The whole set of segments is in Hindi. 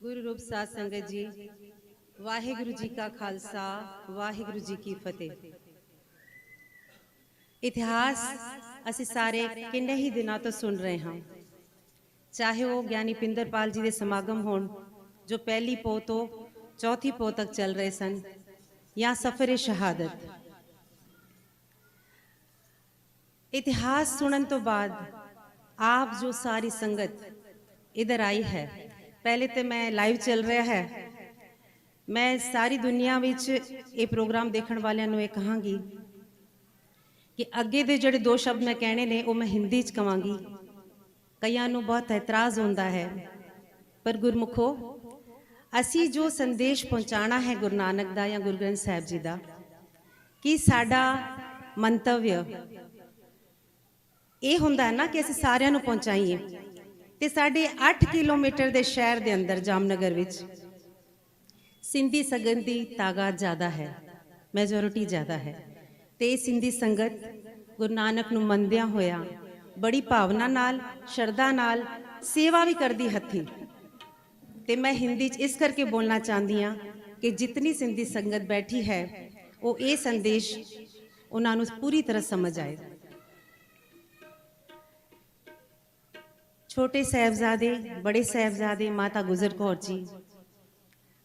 गुरु रूप साध संगत जी, वाहिगुरु जी का खालसा, वाहिगुरु जी की फतेह। इतिहास ਅਸੀਂ ਸਾਰੇ ਕਿੰਨੇ ਹੀ ਦਿਨਾਂ ਤੋਂ ਸੁਣ ਰਹੇ ਹਾਂ, ਚਾਹੇ ਉਹ ਗਿਆਨੀ ਪਿੰਦਰਪਾਲ ਜੀ ਦੇ ਸਮਾਗਮ ਹੋਣ ਜੋ ਪਹਿਲੀ ਪੋਹ ਤੋਂ ਚੌਥੀ ਪੋਹ ਤੱਕ ਚੱਲ ਰਹੇ ਸਨ, ਜਾਂ ਸਫਰ ਸ਼ਹਾਦਤ। इतिहास सुनने तो बाद आप जो सारी संगत इधर आई है, पहले तो मैं लाइव चल रहा है, मैं सारी दुनिया विच ये प्रोग्राम देखने वाले नूं ये कहांगी कि अगे दे जिहड़े दो शब्द मैं कहने ने वो मैं हिंदी च कहांगी। कईयां नूं बहुत एतराज़ होंदा है, पर गुरमुखो असी जो संदेश पहुंचाना है गुरु नानक दा या गुरु ग्रंथ साहिब जी दा, कि साडा मंतव्य ਇਹ ਹੁੰਦਾ ਹੈ ਨਾ ਕਿ ਅਸੀਂ ਸਾਰਿਆਂ ਨੂੰ ਪਹੁੰਚਾਈਏ। ਤੇ ਸਾਡੇ 8 ਕਿਲੋਮੀਟਰ ਦੇ ਸ਼ਹਿਰ ਦੇ ਅੰਦਰ ਜਾਮਨਗਰ ਵਿੱਚ ਸਿੰਧੀ ਸੰਗਤ ਦੀ ਤਾਦਾਦ ਜ਼ਿਆਦਾ ਹੈ, ਮੈਜੋਰਿਟੀ ਜ਼ਿਆਦਾ ਹੈ। ਤੇ ਇਹ ਸਿੰਧੀ ਸੰਗਤ ਗੁਰੂ ਨਾਨਕ ਨੂੰ ਮੰਨਦਿਆਂ ਹੋਇਆ ਬੜੀ ਭਾਵਨਾ ਨਾਲ, ਸ਼ਰਧਾ ਨਾਲ ਸੇਵਾ ਵੀ ਕਰਦੀ ਹੱਥੀਂ। ਤੇ ਮੈਂ ਹਿੰਦੀ 'ਚ ਇਸ ਕਰਕੇ ਬੋਲਣਾ ਚਾਹੁੰਦੀ ਹਾਂ ਕਿ ਜਿਤਨੀ ਸਿੰਧੀ ਸੰਗਤ ਬੈਠੀ ਹੈ ਉਹ ਇਹ ਸੰਦੇਸ਼ ਉਹਨਾਂ ਨੂੰ ਪੂਰੀ ਤਰ੍ਹਾਂ ਸਮਝ ਆਏ। छोटे साहबजादे, बड़े साहबजादे, माता गुजर कौर जी,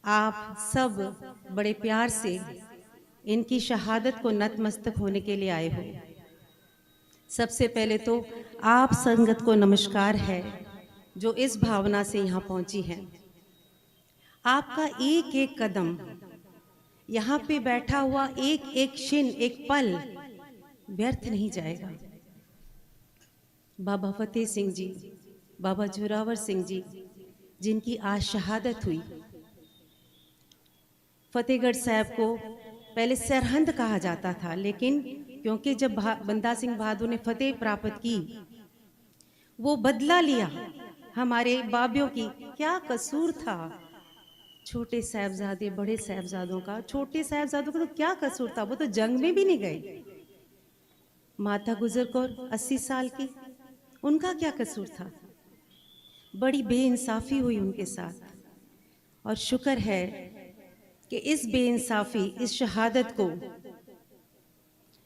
आप सब बड़े प्यार से इनकी शहादत को नतमस्तक होने के लिए आए हो। सबसे पहले तो आप संगत को नमस्कार है जो इस भावना से यहाँ पहुँची है। आपका एक एक कदम, यहाँ पे बैठा हुआ एक एक क्षण, एक पल व्यर्थ नहीं जाएगा। बाबा फतेह सिंह जी, बाबा जोरावर सिंह जी, जिनकी आज शहादत हुई। फतेहगढ़ साहब को पहले सरहंद कहा जाता था, लेकिन क्योंकि जब बंदा सिंह बहादुर ने फतेह प्राप्त की, वो बदला लिया। हमारे बाबियों की क्या कसूर था? छोटे साहबजादे, बड़े साहबजादों का, छोटे साहबजादों का तो क्या कसूर था? वो तो जंग में भी नहीं गए। माता गुजर कौर 80 साल की, उनका क्या कसूर था? बड़ी बेइंसाफ़ी हुई उनके साथ, और शुक्र है कि इस बेइंसाफ़ी, इस शहादत को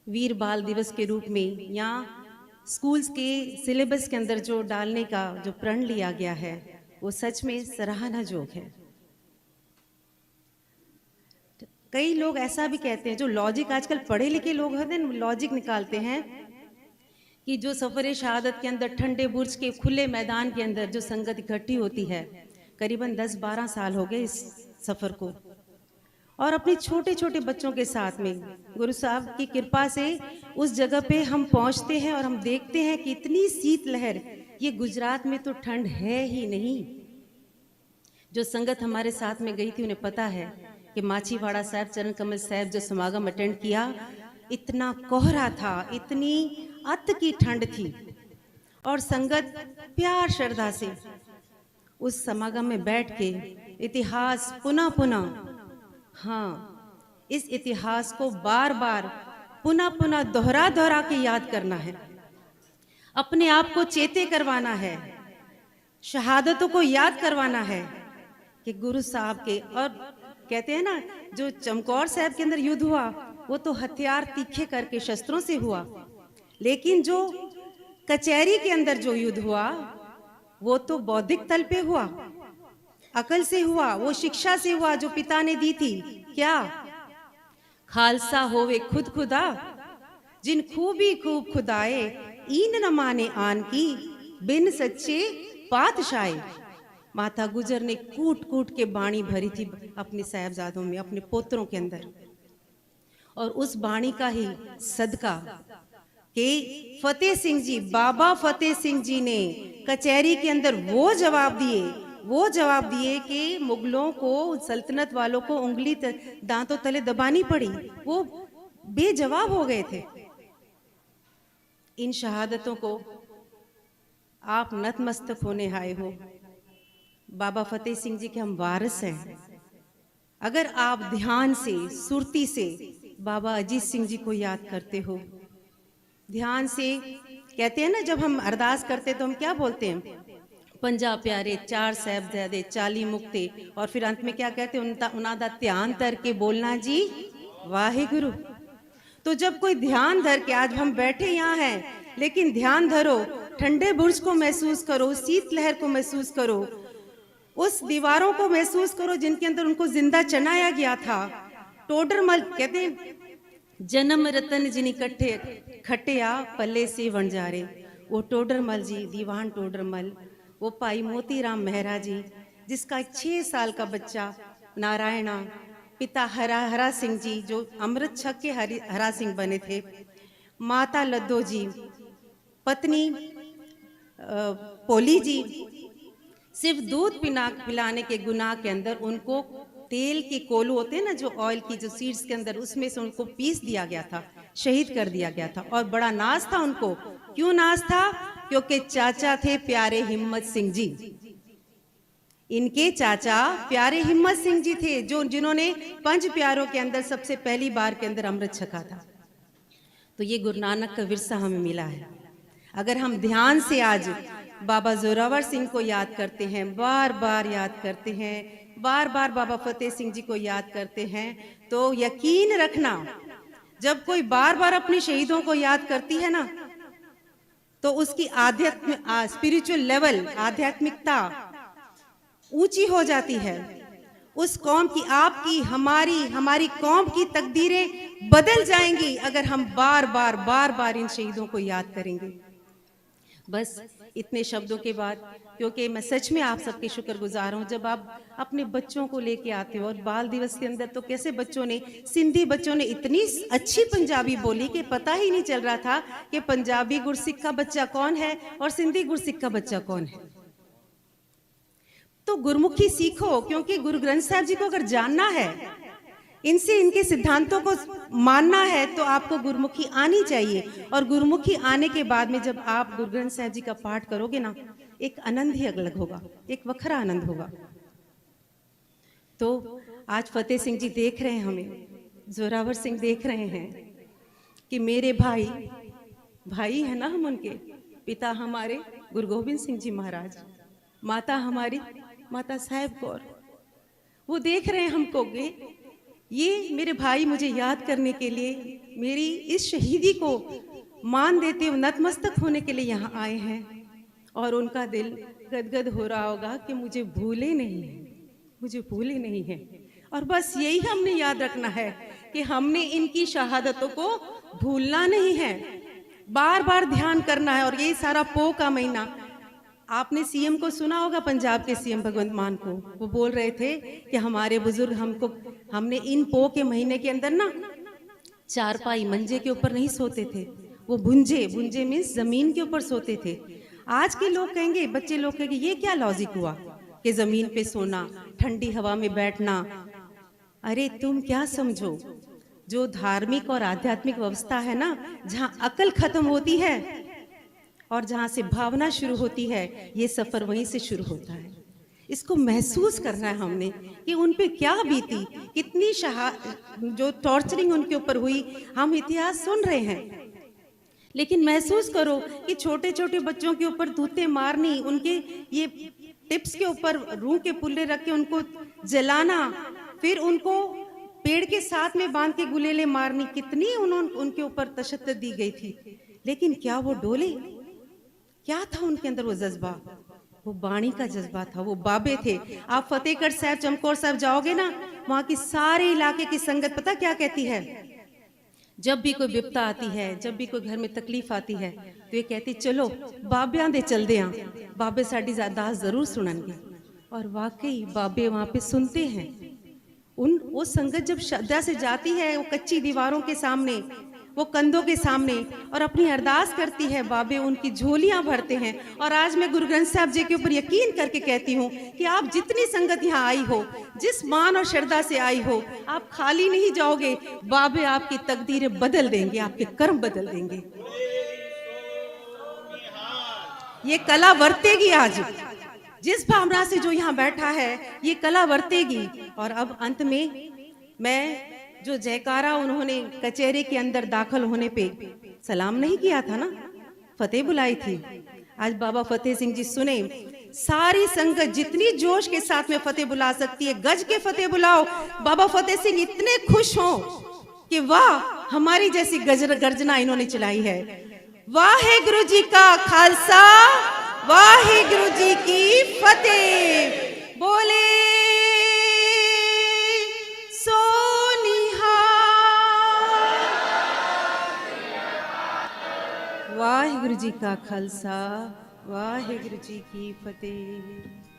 वीर बाल दिवस के रूप में या स्कूल्स के सिलेबस के अंदर जो डालने का जो प्रण लिया गया है, वो सच में सराहना जोग है। कई लोग ऐसा भी कहते हैं, जो लॉजिक, आजकल पढ़े लिखे लोग होते हैं, लॉजिक निकालते हैं कि जो सफ़र शहादत के अंदर ठंडे बुर्ज के खुले मैदान के अंदर जो संगत इकट्ठी होती है, करीबन 10-12 साल हो गए इस सफ़र को, और अपने छोटे छोटे बच्चों के साथ में गुरु साहब की कृपा से उस जगह पे हम पहुंचते हैं और हम देखते हैं कि इतनी शीत लहर, ये गुजरात में तो ठंड है ही नहीं। जो संगत हमारे साथ में गई थी उन्हें पता है कि माछीवाड़ा साहब, चरण कमल साहब जो समागम अटेंड किया, इतना कोहरा था, इतनी अत की ठंड थी, और संगत प्यार श्रद्धा से उस समागम में बैठ के इतिहास पुनः पुनः, हाँ, इस इतिहास को बार बार पुनः पुनः दोहरा दोहरा के याद करना है, अपने आप को चेते करवाना है, शहादतों को याद करवाना है कि गुरु साहब के। और कहते हैं ना, जो चमकौर साहब के अंदर युद्ध हुआ वो तो हथियार तीखे करके शस्त्रों से हुआ, लेकिन जो कचहरी के अंदर जो युद्ध हुआ वो तो बौद्धिक तल पे हुआ, अकल से हुआ, वो शिक्षा से हुआ जो पिता ने दी थी। क्या? खालसा होवे खुद खुदा, जिन खूबी खूब खुदाए, ईन न माने आन की, बिन सच्चे पातशाही। माता गुजर ने कूट कूट के बाणी भरी थी अपने साहबजादों में, अपने पोत्रों के अंदर, और उस बाणी का ही सदका कि फतेह सिंह जी, बाबा फतेह सिंह जी ने कचहरी के अंदर वो जवाब दिए कि मुगलों को, सल्तनत वालों को उंगली दांतों तले दबानी पड़ी, वो बेजवाब हो गए थे। इन शहादतों को आप नतमस्तक होने आए हो। बाबा फतेह सिंह जी के हम वारिस हैं। अगर आप ध्यान से, सुरती से बाबा अजीत सिंह जी को याद करते हो, ध्यान से, कहते हैं ना, जब हम अरदास करते तो हम क्या बोलते हैं? पंजा प्यारे, 4 साहिबजादे, 40 मुक्ते, और फिर अंत में क्या कहते हैं, उन्हां दा ध्यान धर के बोलना जी वाहिगुरु। तो जब कोई ध्यान धर के, आज हम बैठे यहाँ हैं, लेकिन ध्यान धरो, ठंडे बुर्ज को महसूस करो, शीत लहर को महसूस करो, उस दीवारों को महसूस करो जिनके अंदर उनको जिंदा चनाया गया था। टोडरमल कहते हैं, जन्म रतन जिन इकट्ठे खटिया पल्ले से वणजारे। वो टोडरमल जी, दीवान टोडरमल, वो भाई मोतीराम मेहरा जी, जिसका 6 साल का बच्चा नारायणा, पिता हरा सिंह जी जो अमृत छक के हरा सिंह बने थे, माता लद्दो जी, पत्नी पोली जी, सिर्फ दूध पिलाने के गुनाह के अंदर उनको तेल के कोलू होते हैं ना, जो ऑयल की जो सीड्स के अंदर, उसमें से उनको पीस दिया गया था, शहीद कर दिया गया था। और बड़ा नाज था उनको। क्यों नाज था? क्योंकि चाचा थे प्यारे हिम्मत सिंह जी। इनके चाचा प्यारे हिम्मत सिंह जी थे, जिन्होंने 5 प्यारों के अंदर सबसे पहली बार के अंदर अमृत छका था। तो ये गुरु नानक का विरसा हमें मिला है। अगर हम ध्यान से आज बाबा जोरावर सिंह को याद करते हैं, बार बार याद करते हैं, बार बार बाबा फतेह सिंह जी को याद करते हैं, तो यकीन रखना, जब कोई बार बार अपने शहीदों को याद करती है ना, तो उसकी स्पिरिचुअल लेवल, आध्यात्मिकता ऊंची हो जाती है। उस कौम की, आपकी, हमारी कौम की तकदीरें बदल जाएंगी अगर हम बार बार इन शहीदों को याद करेंगे। बस इतने शब्दों के बाद, क्योंकि मैं सच में आप सबके शुक्रगुजार हूँ, जब आप अपने बच्चों को लेके आते हो। और बाल दिवस के अंदर तो कैसे बच्चों ने, सिंधी बच्चों ने इतनी अच्छी पंजाबी बोली कि पता ही नहीं चल रहा था कि पंजाबी गुरसिख का बच्चा कौन है और सिंधी गुरसिख का बच्चा कौन है। तो गुरमुखी सीखो, क्योंकि गुरु ग्रंथ साहब जी को अगर जानना है, इनसे, इनके सिद्धांतों को मानना है, तो आपको गुरमुखी आनी चाहिए। और गुरमुखी आने के बाद में जब आप गुरु ग्रंथ साहब जी का पाठ करोगे ना, एक आनंद ही अलग होगा, एक वखरा आनंद होगा। तो आज फतेह सिंह जी देख रहे हैं हमें, जोरावर सिंह देख रहे हैं कि मेरे भाई है ना हम उनके, पिता हमारे गुरु गोविंद सिंह जी महाराज, माता हमारी माता साहेब कौर, वो देख रहे हैं हमको कि ये मेरे भाई मुझे याद करने के लिए, मेरी इस शहीदी को मान देते हुए, नतमस्तक होने के लिए यहाँ आए हैं। और उनका दिल गदगद हो रहा होगा कि मुझे भूले नहीं है, मुझे भूले नहीं है। और बस यही हमने याद रखना है कि हमने इनकी शहादतों को भूलना नहीं है, बार बार ध्यान करना है। और ये सारा पो का महीना, आपने सीएम को सुना होगा, पंजाब के सीएम भगवंत मान को, वो बोल रहे थे कि हमारे बुजुर्ग हमने इन पो के महीने के अंदर ना चारपाई मंजे के ऊपर नहीं सोते थे, वो भुंजे मीन्स जमीन के ऊपर सोते थे। आज के लोग कहेंगे, बच्चे लोग कहेंगे ये क्या लॉजिक हुआ कि जमीन पे सोना, ठंडी हवा में बैठना। अरे तुम क्या समझो, जो धार्मिक और आध्यात्मिक व्यवस्था है ना, जहाँ अकल खत्म होती है और जहाँ से भावना शुरू होती है, ये सफर वहीं से शुरू होता है। इसको महसूस करना है हमने कि उन पे क्या बीती, कितनी जो टॉर्चरिंग उनके ऊपर हुई। हम इतिहास सुन रहे हैं, लेकिन महसूस करो कि छोटे छोटे बच्चों के ऊपर धूते मारनी, उनके ये टिप्स के ऊपर रूह के पुल्ले रख के उनको जलाना, फिर उनको पेड़ के साथ में बांध के गुलेले मारनी, कितनी उनके ऊपर तशद्दुद दी गई थी। लेकिन क्या वो डोले? क्या था उनके अंदर वो जज्बा? वो बाणी का जज्बा था, वो बाबे थे। आप फतेहगढ़ साहब, चमकौर साहब जाओगे ना, वहां की सारे इलाके की संगत पता क्या कहती है? जब भी कोई विपता आती है, जब भी कोई घर में तकलीफ आती है, तो ये कहती चलो बाबियां दे चलदे आ, बाबे साडी अरदास जरूर सुननगे। और वाकई बाबे वहां पे सुनते हैं। वो संगत जब श्रद्धा से जाती है, वो कच्ची दीवारों के सामने, वो कंधों के सामने, और अपनी अरदास करती है, बाबे उनकी झोलियां भरते हैं। और आज मैं गुरु ग्रंथ साहब जी के ऊपर यकीन करके कहती हूँ कि आप जितनी संगत यहाँ आई हो, जिस मान और श्रद्धा से आई हो, आप खाली नहीं जाओगे। बाबे आपकी तकदीरें बदल देंगे, आपके कर्म बदल देंगे। ये कला वर्तेगी आज, जिस भावना से जो यहाँ बैठा है, ये कला वर्तेगी। और अब अंत में मैं जो जयकारा उन्होंने कचहरी के अंदर दाखिल होने पे सलाम नहीं किया था ना, फतेह बुलाई थी। आज बाबा फतेह सिंह जी सुने सारी संगत जितनी जोश के साथ में फतेह बुला सकती है, गज के फतेह बुलाओ। बाबा फतेह सिंह इतने खुश हों कि वाह, हमारी जैसी गर्जना इन्होंने चलाई है। वाहेगुरु जी का खालसा, वाहेगुरु जी की फतेह। बोले वाहेगुरु जी का खालसा, वाहेगुरु जी की फतेह।